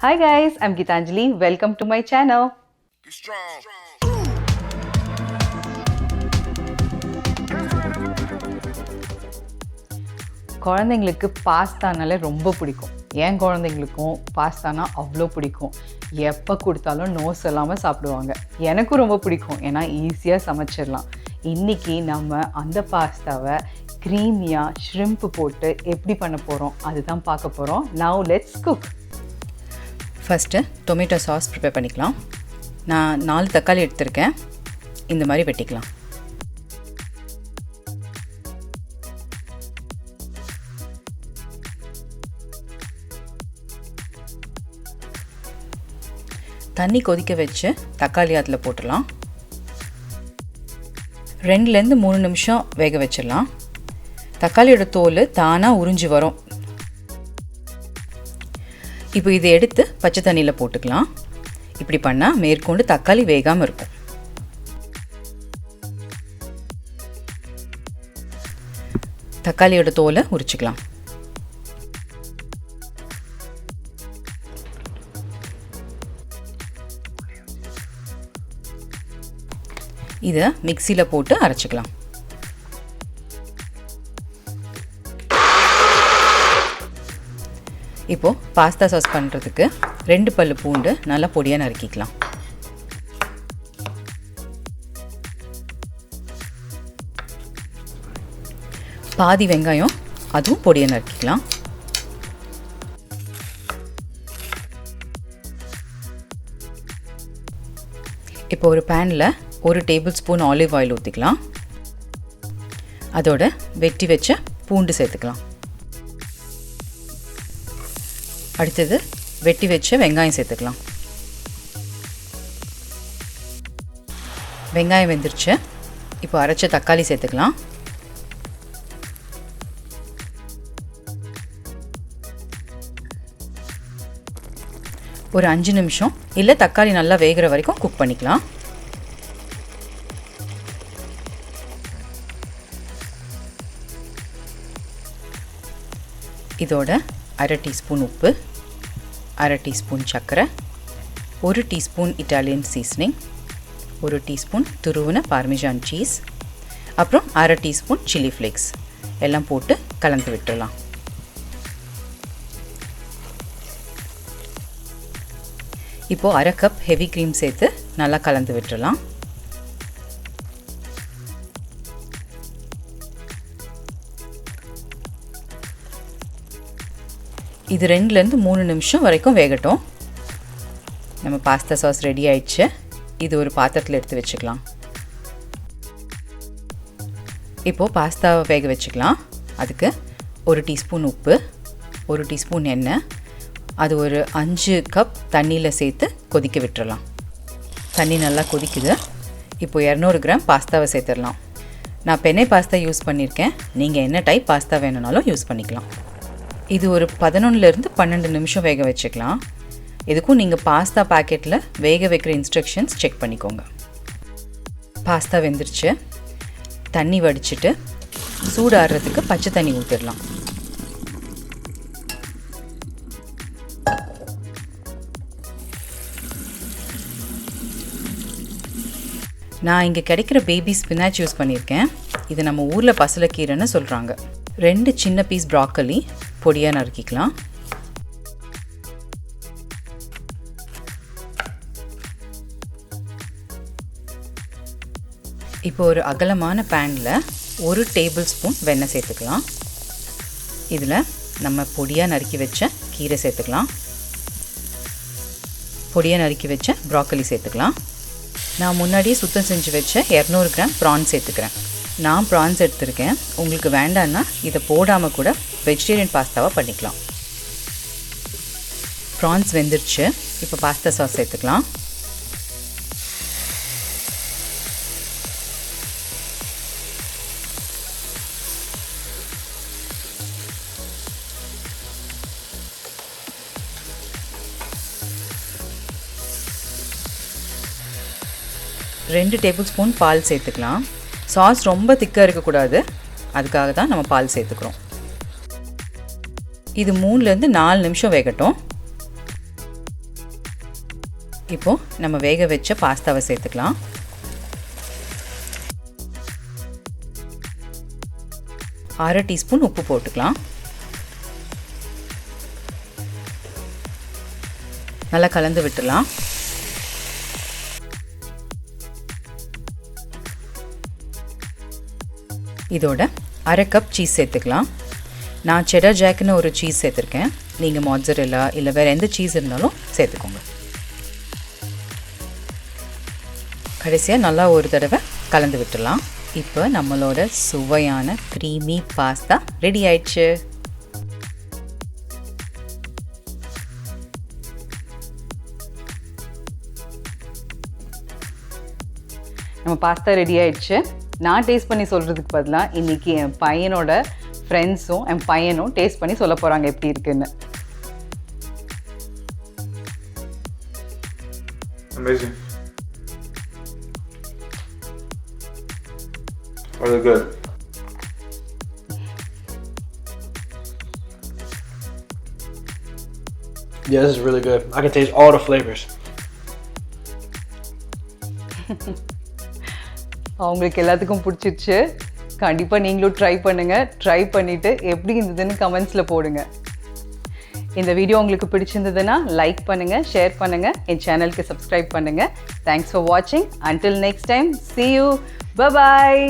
Hi guys, I'm Gitanjali. Welcome to my channel. குழந்தைங்களுக்கு பாஸ்தானாலே ரொம்ப பிடிக்கும். என் குழந்தைங்களுக்கும் பாஸ்தானா அவ்வளோ பிடிக்கும். எப்போ கொடுத்தாலும் நோஸ் இல்லாமல் சாப்பிடுவாங்க. எனக்கும் ரொம்ப பிடிக்கும், ஏன்னா ஈஸியாக சமைச்சிடலாம். இன்றைக்கி நம்ம அந்த பாஸ்தாவை க்ரீமியாக ஷ்ரிம்ப் போட்டு எப்படி பண்ண போகிறோம் அதுதான் பார்க்க போகிறோம். Now let's cook. First tomato sauce prepare பண்ணிக்கலாம். நான் 4 தக்காளி எடுத்திருக்கேன். இந்த மாதிரி வெட்டிக்கலாம். தண்ணி கொதிக்க வச்சு தக்காளி அதில் போட்டுடலாம். 2லேருந்து 3 நிமிஷம் வேக வச்சிடலாம். தக்காளியோட தோல் தானாக உறிஞ்சி வரும். இப்போ இதை எடுத்து பச்சை தண்ணியில் போட்டுக்கலாம். இப்படி பண்ணால் மேற்கொண்டு தக்காளி வேகாமல் இருக்கும். தக்காளியோட தோலை உரிச்சிக்கலாம். இதை மிக்சியில் போட்டு அரைச்சிக்கலாம். இப்போது பாஸ்தா சாஸ் பண்ணுறதுக்கு 2 பல்லு பூண்டு நல்லா பொடியாக நறுக்கிக்கலாம். பாதி வெங்காயம் அதுவும் பொடியாக நறுக்கிக்கலாம். இப்போ ஒரு பேனில் 1 டேபிள் ஸ்பூன் ஆலிவ் ஆயில் ஊற்றிக்கலாம். அதோட வெட்டி வச்ச பூண்டு சேர்த்துக்கலாம். அடுத்தது வெட்டி வச்ச வெங்காயம் சேர்த்துக்கலாம். வெங்காயம் வெந்துருச்சு. இப்போ அரைச்ச தக்காளி சேர்த்துக்கலாம். ஒரு 5 நிமிஷம் இல்லை தக்காளி நல்லா வேகிற வரைக்கும் குக் பண்ணிக்கலாம். இதோட 1/2 டீஸ்பூன் உப்பு, 1/2 டீஸ்பூன் சர்க்கரை, 1 டீஸ்பூன் இட்டாலியன் சீசனிங், 1 டீஸ்பூன் துருவின பார்மிஜான் சீஸ், அப்புறம் 1/2 டீஸ்பூன் சில்லி ஃப்ளேக்ஸ் எல்லாம் போட்டு கலந்து விட்டுடலாம். இப்போது 1/2 கப் ஹெவி க்ரீம் சேர்த்து நல்லா கலந்து விட்டுடலாம். இது 2லேருந்து 3 நிமிஷம் வரைக்கும் வேகட்டும். நம்ம பாஸ்தா சாஸ் ரெடி ஆயிடுச்சு. இது ஒரு பாத்திரத்தில் எடுத்து வச்சுக்கலாம். இப்போது பாஸ்தாவை வேக வச்சுக்கலாம். அதுக்கு 1 டீஸ்பூன் உப்பு, 1 டீஸ்பூன் எண்ணெய், அது ஒரு 5 கப் தண்ணியில் சேர்த்து கொதிக்க விட்டுறலாம். தண்ணி நல்லா கொதிக்குது. இப்போது 200 கிராம் பாஸ்தாவை சேர்த்துடலாம். நான் பென்னே பாஸ்தா யூஸ் பண்ணியிருக்கேன். நீங்கள் என்ன டைப் பாஸ்தா வேணுனாலும் யூஸ் பண்ணிக்கலாம். இது ஒரு 11லேருந்து 12 நிமிஷம் வேக வச்சுக்கலாம். இதுக்கும் நீங்கள் பாஸ்தா பேக்கெட்டில் வேக வைக்கிற இன்ஸ்ட்ரக்ஷன்ஸ் செக் பண்ணிக்கோங்க. பாஸ்தா வெந்துருச்சு. தண்ணி வடிச்சிட்டு சூடாடுறதுக்கு பச்சை தண்ணி ஊற்றிடலாம். நான் இங்கே கிடைக்கிற பேபி ஸ்பினாச் யூஸ் பண்ணியிருக்கேன். இது நம்ம ஊரில் பசலைக்கீரைன்னு சொல்கிறாங்க. 2 சின்ன பீஸ் ப்ராக்கலி பொடியாக நறுக்கிக்கலாம். இப்போ ஒரு அகலமான பேனில் 1 டேபிள் ஸ்பூன் வெண்ணெய் சேர்த்துக்கலாம். இதில் நம்ம பொடியாக நறுக்கி வச்ச கீரை சேர்த்துக்கலாம். பொடியாக நறுக்கி வச்ச ப்ராக்கலி சேர்த்துக்கலாம். நான் முன்னாடியே சுத்தம் செஞ்சு வச்ச 200 கிராம் ப்ரான்ஸ் சேர்த்துக்கிறேன். நான் ப்ரான்ஸ் எடுத்திருக்கேன். உங்களுக்கு வேண்டான்னா இதை போடாமல் கூட வெஜிடேரியன் பாஸ்தாவாக பண்ணிக்கலாம். ப்ரான்ஸ் வெந்துருச்சு. இப்போ பாஸ்தா சாஸ் சேர்த்துக்கலாம். ரெண்டு டேபிள் ஸ்பூன் பால் சேர்த்துக்கலாம். சாஸ் ரொம்ப திக்காக இருக்கக்கூடாது, அதுக்காக தான் நம்ம பால் சேர்த்துக்கிறோம். இது 3லேருந்து 4 நிமிஷம் வேகட்டும். இப்போது நம்ம வேக வச்ச பாஸ்தாவை சேர்த்துக்கலாம். அரை டீஸ்பூன் உப்பு போட்டுக்கலாம். நல்லா கலந்து விட்டுடலாம். இதோட அரை கப் சீஸ் சேர்த்துக்கலாம். நான் செடர் ஜாக்னு ஒரு சீஸ் சேர்த்துருக்கேன். நீங்கள் மொட்சரெல்லா இல்லை வேறு எந்த சீஸ் இருந்தாலும் சேர்த்துக்கோங்க. கடைசியாக நல்லா ஒரு தடவை கலந்து விட்டுடலாம். இப்போ நம்மளோட சுவையான க்ரீமி பாஸ்தா ரெடி ஆயிடுச்சு. நம்ம பாஸ்தா ரெடி ஆயிடுச்சு. நான் டேஸ்ட் பண்ணி சொல்கிறதுக்கு பதிலாக இன்றைக்கி என் பையனோட ஃப்ரெண்ட்ஸும் என் பையனும் டேஸ்ட் பண்ணி சொல்ல போகிறாங்க எப்படி இருக்குன்னு. Amazing. Really good. Yeah, this is really good. I can taste all the flavors. அவங்களுக்கு எல்லாத்துக்கும் பிடிச்சிருச்சு. கண்டிப்பாக நீங்களும் ட்ரை பண்ணுங்கள். ட்ரை பண்ணிவிட்டு எப்படி இருந்ததுன்னு கமெண்ட்ஸில் போடுங்க. இந்த வீடியோ உங்களுக்கு பிடிச்சிருந்ததுன்னா லைக் பண்ணுங்கள், ஷேர் பண்ணுங்கள், என் சேனலுக்கு சப்ஸ்கிரைப் பண்ணுங்கள். தேங்க்ஸ் ஃபார் வாட்சிங். Until next time, see you. Bye-bye.